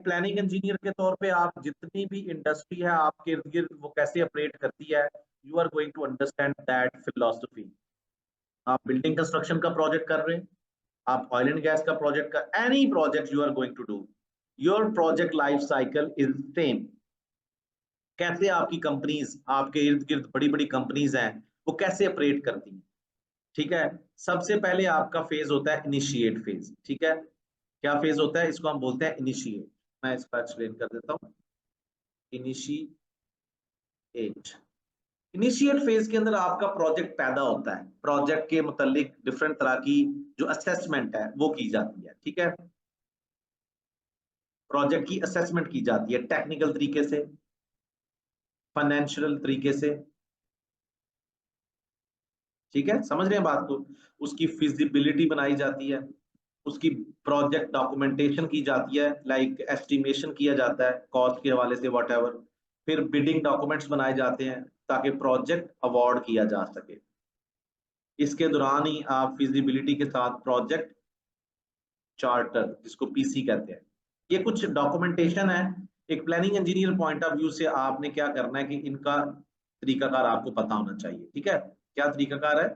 Planning engineer के तौर पे आप जितनी भी इंडस्ट्री है आपके इर्द गिर्द वो कैसे ऑपरेट करती है, you are going to understand that philosophy. आप बिल्डिंग कंस्ट्रक्शन का प्रोजेक्ट कर रहे हैं, आप ऑयल एंड गैस का प्रोजेक्ट का, any project you are going to do, your project life cycle is same. कैसे आपकी कंपनीज, आपके इर्द गिर्द बड़ी बड़ी कंपनीज हैं, वो कैसे ऑपरेट करती हैं। ठीक है, सबसे पहले आपका फेज होता है इनिशिएट फेज। ठीक है, क्या फेज होता है, इसको हम बोलते हैं इनिशिएट। मैं इसको एक्सप्लेन कर देता हूँ। इनिशिएट, इनिशिएट फेज के अंदर आपका प्रोजेक्ट पैदा होता है, प्रोजेक्ट के मुतालिक डिफरेंट तरह की जो असेसमेंट है वो की जाती है। ठीक है, प्रोजेक्ट की असेसमेंट की जाती है टेक्निकल तरीके से, फाइनेंशियल तरीके से। ठीक है, समझ रहे हैं बात को। उसकी फिजिबिलिटी बनाई जाती है, उसकी प्रोजेक्ट डॉक्यूमेंटेशन की जाती है, लाइक एस्टिमेशन किया जाता है कॉस्ट के हवाले से वॉट एवर। फिर बिडिंग डॉक्यूमेंट्स बनाए जाते हैं ताकि प्रोजेक्ट अवार्ड किया जा सके। इसके दौरान ही आप फिजिबिलिटी के साथ प्रोजेक्ट चार्टर, जिसको पीसी कहते हैं, ये कुछ डॉक्यूमेंटेशन है। एक planning engineer point of view से आपने क्या करना है कि इनका तरीकाकार आपको पता होना चाहिए। ठीक है, क्या तरीकाकार है।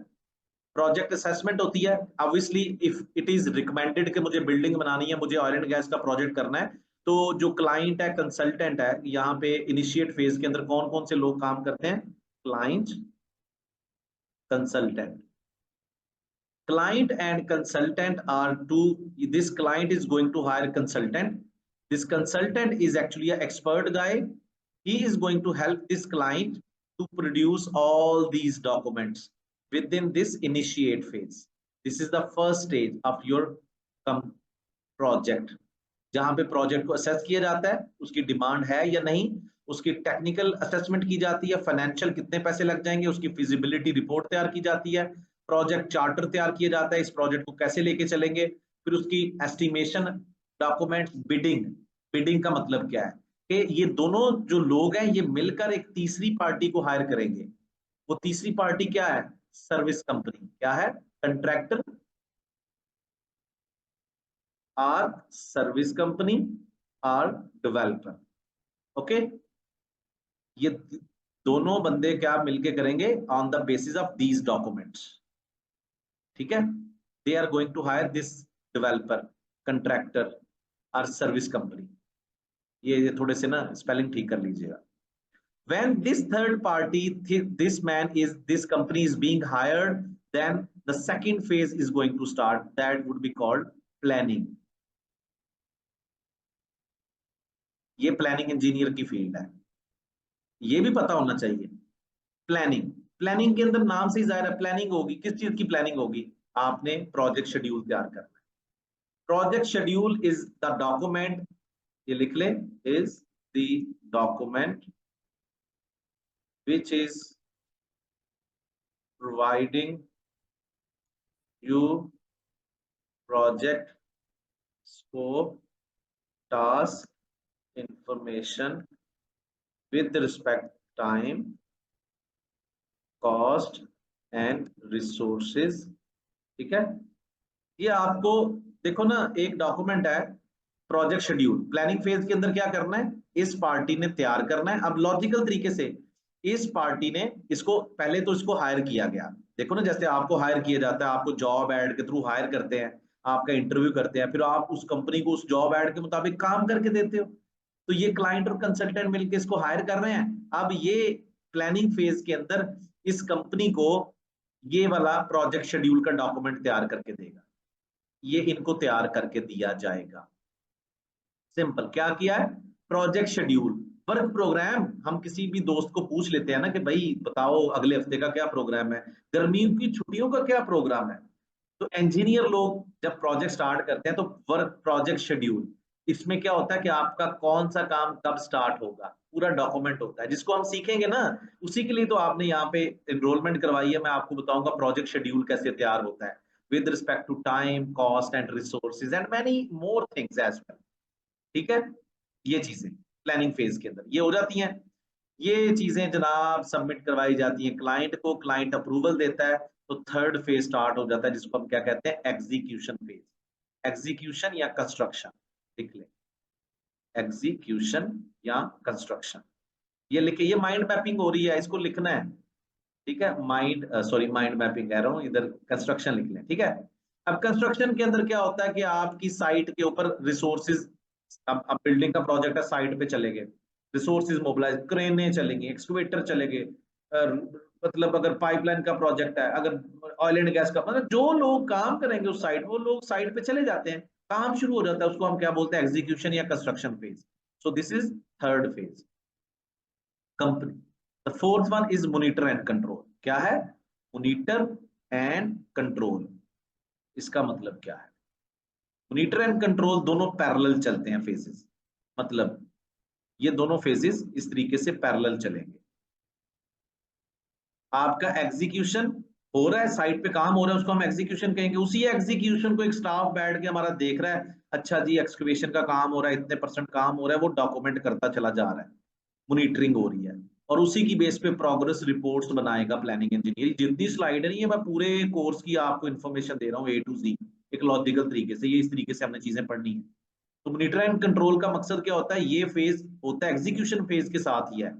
प्रोजेक्ट असेसमेंट होती है, obviously if it is recommended कि मुझे बिल्डिंग बनानी है, मुझे ऑयल एंड गैस का प्रोजेक्ट करना है, तो जो क्लाइंट है, कंसल्टेंट है, यहाँ पे इनिशिएट फेज के अंदर कौन कौन से लोग काम करते हैं, client, consultant. Client and consultant are two. This client is going to hire consultant. This consultant is actually an expert guy. He is going to help this client to produce all these documents within this initiate phase. This is the first stage of your project, जहां पे project को assess किया जाता है, उसकी demand है या नहीं, उसकी टेक्निकल असेसमेंट की जाती है, फाइनेंशियल कितने पैसे लग जाएंगे, उसकी फिजिबिलिटी रिपोर्ट तैयार की जाती है, प्रोजेक्ट चार्टर तैयार किया जाता है, इस प्रोजेक्ट को कैसे लेके चलेंगे, फिर उसकी एस्टिमेशन डॉक्यूमेंट, बिडिंग। बिडिंग का मतलब क्या है कि ये दोनों जो लोग हैं ये मिलकर एक तीसरी पार्टी को हायर करेंगे। वो तीसरी पार्टी क्या है, सर्विस कंपनी। क्या है, कंट्रैक्टर और सर्विस कंपनी और डेवलपर। ओके, ये दोनों बंदे क्या मिलके करेंगे, on the basis of these documents. ठीक है, they are going to hire this developer, contractor और सर्विस कंपनी। ये थोड़े से ना स्पेलिंग ठीक कर लीजिएगा। when this third party, this man is, this company is being hired, then the second phase is going to start, that would be called planning। ये planning engineer की फील्ड है, ये भी पता होना चाहिए। प्लानिंग, प्लानिंग के अंदर नाम से ही जाहिर है प्लानिंग होगी, किस चीज की प्लानिंग होगी, आपने प्रोजेक्ट शेड्यूल तैयार करना है। Project schedule is the document, ये लिख ले, is the document which is providing you project scope, task, information with respect time, cost and resources। ठीक है, ये आपको देखो ना, एक डॉक्यूमेंट है प्रोजेक्ट शेड्यूल, प्लानिंग फेज के अंदर क्या करना है, इस पार्टी ने तैयार करना है। अब लॉजिकल तरीके से इस पार्टी ने इसको, पहले तो इसको हायर किया गया। देखो ना, जैसे आपको हायर किया जाता है, आपको जॉब एड के थ्रू हायर करते हैं, आपका इंटरव्यू करते हैं, फिर आप उस कंपनी को उस जॉब एड के मुताबिक काम करके देते हो। तो ये क्लाइंट और कंसल्टेंट मिलकर इसको हायर कर रहे हैं। अब ये प्लानिंग फेज के अंदर इस कंपनी को ये वाला प्रोजेक्ट शेड्यूल का डॉक्यूमेंट तैयार करके देगा, ये इनको तैयार करके दिया जाएगा। सिंपल, क्या किया है, प्रोजेक्ट शेड्यूल, वर्क प्रोग्राम। हम किसी भी दोस्त को पूछ लेते हैं ना कि भाई बताओ अगले हफ्ते का क्या प्रोग्राम है, गर्मियों की छुट्टियों का क्या प्रोग्राम है। तो इंजीनियर लोग जब प्रोजेक्ट स्टार्ट करते हैं तो वर्क प्रोजेक्ट शेड्यूल, इसमें क्या होता है कि आपका कौन सा काम कब स्टार्ट होगा, पूरा डॉक्यूमेंट होता है, जिसको हम सीखेंगे ना। उसी के लिए तो आपने यहाँ पे एनरोलमेंट करवाई है। मैं आपको बताऊंगा प्रोजेक्ट शेड्यूल कैसे तैयार होता है, with respect to time, cost and resources and many more things as well. ठीक है, ये चीजें प्लानिंग फेज के अंदर ये हो जाती हैं। ये चीजें जनाब सबमिट करवाई जाती हैं क्लाइंट को, क्लाइंट अप्रूवल देता है, तो थर्ड फेज स्टार्ट हो जाता है, जिसको हम क्या कहते हैं, एग्जीक्यूशन फेज। एग्जीक्यूशन या कंस्ट्रक्शन, लिख ले। एग्जीक्यूशन या कंस्ट्रक्शन। ये लिखे, ये माइंड मैपिंग हो रही है, इसको लिखना है, ठीक है। माइंड मैपिंग कह रहा हूँ, इधर कंस्ट्रक्शन लिख लें, ठीक है। अब कंस्ट्रक्शन के अंदर क्या होता है कि आपकी साइट के ऊपर रिसोर्सेज, अब बिल्डिंग का प्रोजेक्ट है, साइट पे चले गए, रिसोर्सेज मोबिलाइज, क्रेनें चलेंगी, एक्सकवेटर चलेंगे, मतलब अगर पाइपलाइन का प्रोजेक्ट है, अगर ऑयल एंड गैस का, मतलब जो लोग काम करेंगे उस साइट, वो लोग साइट पे चले जाते हैं, काम शुरू हो जाता है, उसको हम क्या बोलते हैं, एग्जीक्यूशन या construction phase. So this is third phase, company. The fourth one is monitor and control. क्या है? Monitor and control. इसका मतलब क्या है? मॉनिटर एंड कंट्रोल दोनों पैरेलल चलते हैं फेजेस, मतलब ये दोनों फेजेस इस तरीके से पैरेलल चलेंगे। आपका एग्जीक्यूशन हो रहा है, साइट पे काम हो रहा है, उसको हम एग्जीक्यूशन कहेंगे। उसी एग्जीक्यूशन को एक स्टाफ बैठ के हमारा देख रहा है, अच्छा जी एक्सकवेशन का काम हो रहा है, इतने % काम हो रहा है, वो डॉक्यूमेंट करता चला जा रहा है, मॉनिटरिंग हो रही है, और उसी की बेस पे प्रोग्रेस रिपोर्ट्स बनाएगा प्लानिंग इंजीनियर। जितनी स्लाइड है, ये मैं पूरे कोर्स की आपको इन्फॉर्मेशन दे रहा हूँ A to Z, एक लॉजिकल तरीके से, ये इस तरीके से हमने चीजें पढ़नी है। तो मॉनिटर एंड कंट्रोल का मकसद क्या होता है? ये फेज होता है एग्जीक्यूशन फेज के साथ ही है,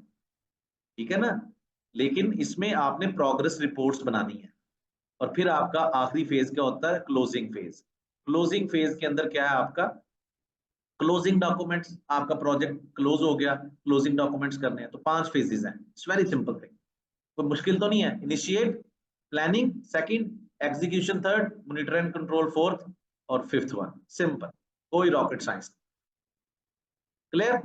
ठीक है ना, लेकिन इसमें आपने प्रोग्रेस रिपोर्ट्स बनानी है। और फिर आपका आखिरी फेज क्या होता है? Closing phase. क्लोजिंग फेज के अंदर क्या है आपका? Closing documents. आपका प्रोजेक्ट क्लोज हो गया, क्लोजिंग डॉक्यूमेंट्स करने हैं। तो 5 फेजेस हैं, इट्स वेरी सिंपल थिंग, कोई मुश्किल तो नहीं है। Initiate, planning second, execution third, monitor and control fourth, और फिफ्थ वन सिंपल, कोई रॉकेट साइंस। क्लियर?